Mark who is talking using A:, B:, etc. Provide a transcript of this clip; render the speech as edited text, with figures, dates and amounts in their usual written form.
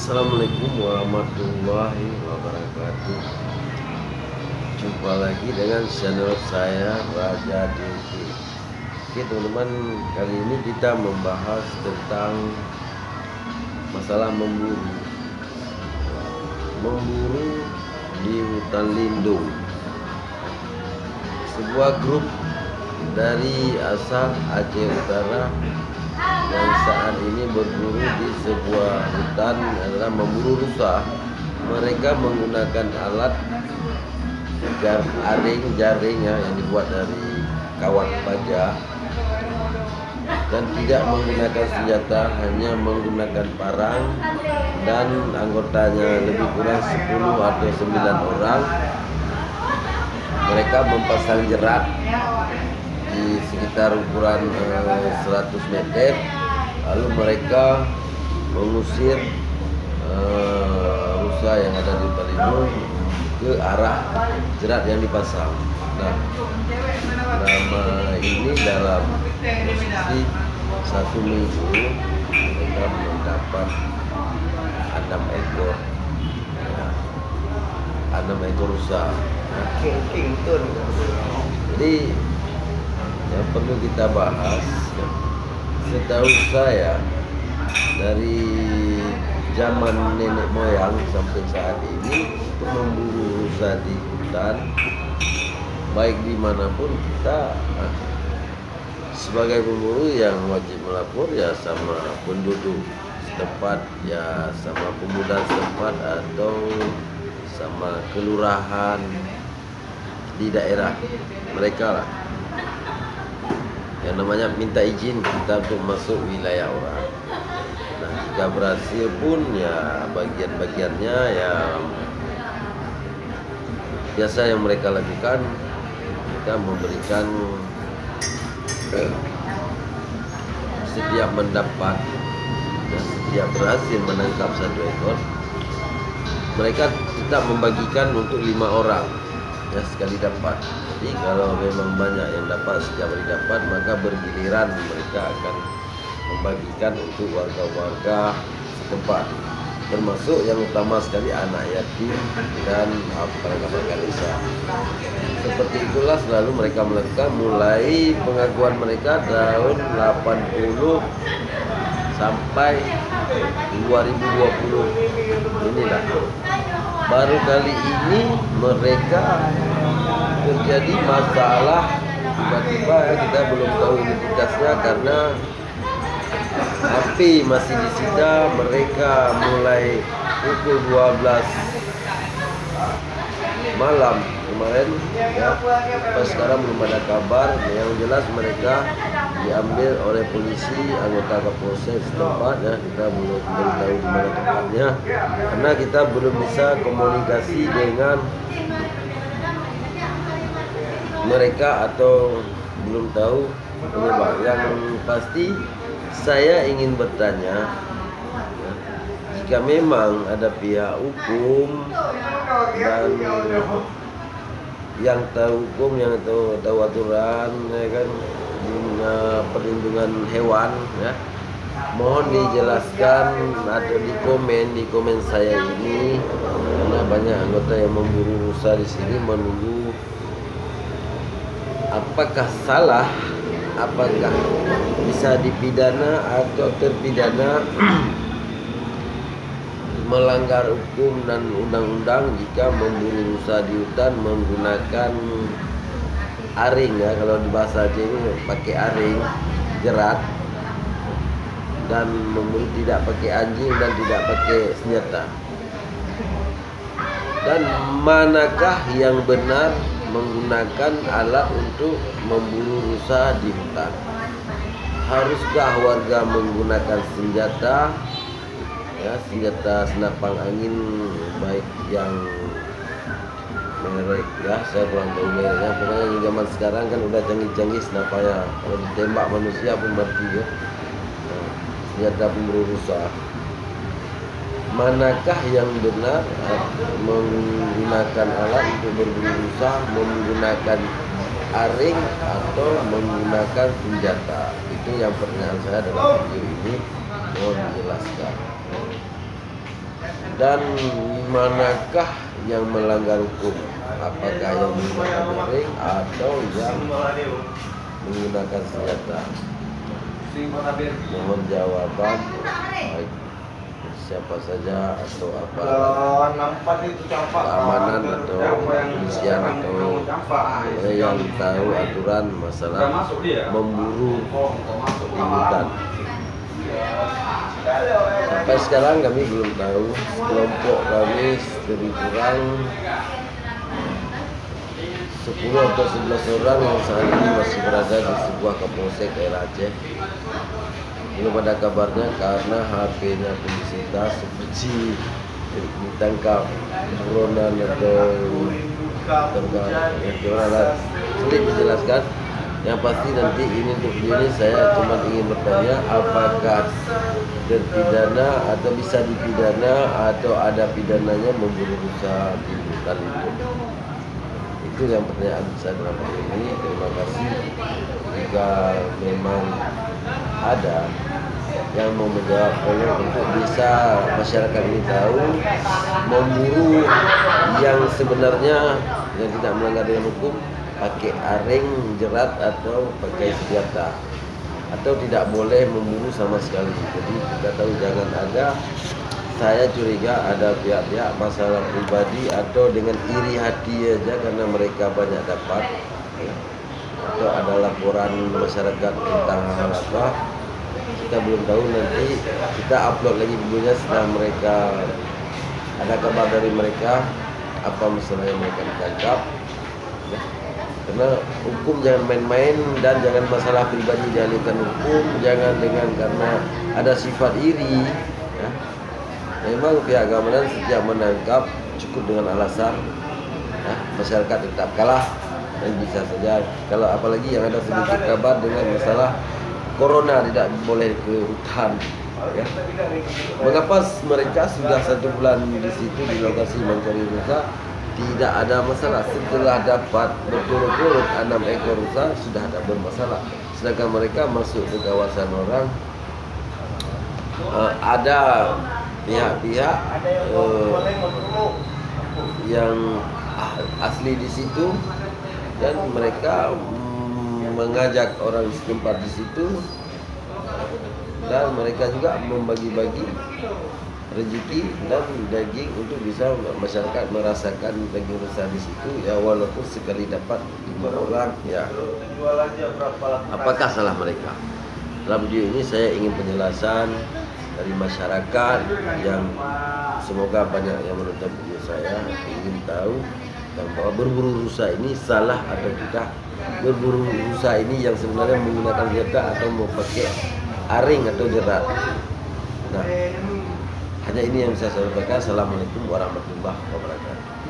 A: Assalamualaikum warahmatullahi wabarakatuh. Jumpa lagi dengan channel saya Raja Dinki. Oke teman-teman, kali ini kita membahas tentang masalah memburu di hutan lindung. Sebuah grup dari asal Aceh Utara yang saat ini berburu di sebuah hutan adalah memburu rusa. Mereka menggunakan alat jaring yang dibuat dari kawat baja dan tidak menggunakan senjata, hanya menggunakan parang, dan anggotanya lebih kurang 10 atau 9 orang. Mereka memasang jerat di sekitar ukuran 100 meter. Lalu mereka mengusir rusa yang ada di hutan lindung ke arah jerat yang dipasang. Nah, selama ini dalam posisi 1 minggu mereka mendapat 6 ekor, 6 ekor rusa. Jadi yang perlu kita bahas, setahu saya dari zaman nenek moyang sampai saat ini, untuk memburu rusa di hutan, baik dimanapun, kita sebagai pemburu yang wajib melapor ya sama penduduk setempat, ya sama pemuda setempat atau sama kelurahan di daerah mereka lah, yang namanya minta izin kita untuk masuk wilayah orang. Nah, jika berhasil pun ya bagian-bagiannya ya biasa yang mereka lakukan, kita memberikan setiap mendapat setiap berhasil menangkap 1 ekor, mereka tetap membagikan untuk 5 orang ya sekali dapat. Jadi kalau memang banyak yang dapat setiap hari dapat, maka bergiliran mereka akan membagikan untuk warga-warga setempat, termasuk yang utama sekali anak yatim dan perangkat desa. Seperti itulah selalu mereka melakukan mulai pengakuan mereka tahun 80 sampai 2020 inilah. Baru kali ini mereka terjadi masalah tiba-tiba, ya, kita belum tahu identitasnya karena api masih disita. Mereka mulai pukul 12 malam kemarin ya, pas sekarang belum ada kabar. Yang jelas mereka diambil oleh polisi, anggota Kapolsek setempat ya. Kita belum tahu di mana tempatnya karena kita belum bisa komunikasi dengan mereka atau belum tahu penyebab. Yang pasti saya ingin bertanya, jika memang ada pihak hukum dan yang tahu hukum, yang tahu aturan ya kan, perlindungan hewan ya, mohon dijelaskan atau di komen saya ini, karena banyak anggota yang memburu rusa di sini menunggu apakah salah, apakah bisa dipidana atau terpidana melanggar hukum dan undang-undang jika memburu rusa di hutan menggunakan aring ya, kalau di bahasa Aceh ini pakai aring jerat, dan memburu tidak pakai anjing dan tidak pakai senjata. Dan manakah yang benar menggunakan alat untuk memburu rusa di hutan? Haruskah warga menggunakan senjata ya, senjata senapang angin baik yang merek ya, saya kurang tahu mereknya. Pokoknya di zaman sekarang kan udah canggih-canggih senapanya, kalau ditembak manusia pun mati ya. Nah, senjata pemburu rusa, manakah yang benar menggunakan alat untuk berburu rusa, menggunakan aring atau menggunakan senjata? Itu yang pertanyaan saya dalam video ini, mohon dijelaskan. Dan manakah yang melanggar hukum? Apakah yang menggunakan ring atau yang menggunakan senjata? Mohon jawaban, baik siapa saja atau apa keamanan atau kepolisian atau yang tahu aturan masalah memburu limutan. Sampai sekarang kami belum tahu. Kelompok kami lebih kurang 10 atau 11 orang yang saat ini masih berada di sebuah kapolsek daerah Aceh. Belum ada kabarnya karena HP-nya pun disita seperti ditangkap buronan atau terkait. Sulit dijelaskan. Yang pasti nanti ini untuk ini saya cuma ingin bertanya apakah terpidana atau bisa dipidana atau ada pidananya memburu rusa di hutan itu. Itu yang pertanyaan saya dalam hal ini. Terima kasih. Jika memang ada yang mau menjawab, untuk bisa masyarakat ini tahu memburu yang sebenarnya yang tidak melanggar dengan hukum, pakai aring, jerat atau pakai senjata, atau tidak boleh memburu sama sekali. Jadi kita tahu jangan ada. Saya curiga ada pihak-pihak masalah pribadi atau dengan iri hati aja karena mereka banyak dapat, atau ada laporan masyarakat tentang hal apa. Kita belum tahu, nanti kita upload lagi videonya setelah mereka ada kabar dari mereka apa masalah yang mereka ditangkap. Karena hukum jangan main-main dan jangan masalah pribadi dialihkan hukum, jangan dengan karena ada sifat iri. Ya. Memang pihak keamanan setiap menangkap cukup dengan alasan masyarakat tetap kalah dan bisa saja. Kalau apalagi yang ada sedikit kabar dengan masalah corona tidak boleh ke hutan. Ya. Mengapa mereka sudah 1 bulan di situ di lokasi mencari rusa? Tidak ada masalah. Setelah dapat berturut-turut 6 ekor rusa sudah ada bermasalah. Sedangkan mereka masuk ke kawasan orang, ada pihak-pihak yang asli di situ dan mereka mengajak orang setempat di situ dan mereka juga membagi-bagi rezeki dan daging untuk bisa masyarakat merasakan daging rusa di situ, ya walaupun sekali dapat 5 orang. Ya, apakah salah mereka? Dalam video ini saya ingin penjelasan dari masyarakat yang semoga banyak yang menonton video saya ingin tahu bahwa berburu rusa ini salah atau tidak. Berburu rusa ini yang sebenarnya menggunakan senjata atau mau pakai aring atau jerat. Nah, hanya ini yang bisa saya sampaikan. Assalamualaikum warahmatullahi wabarakatuh.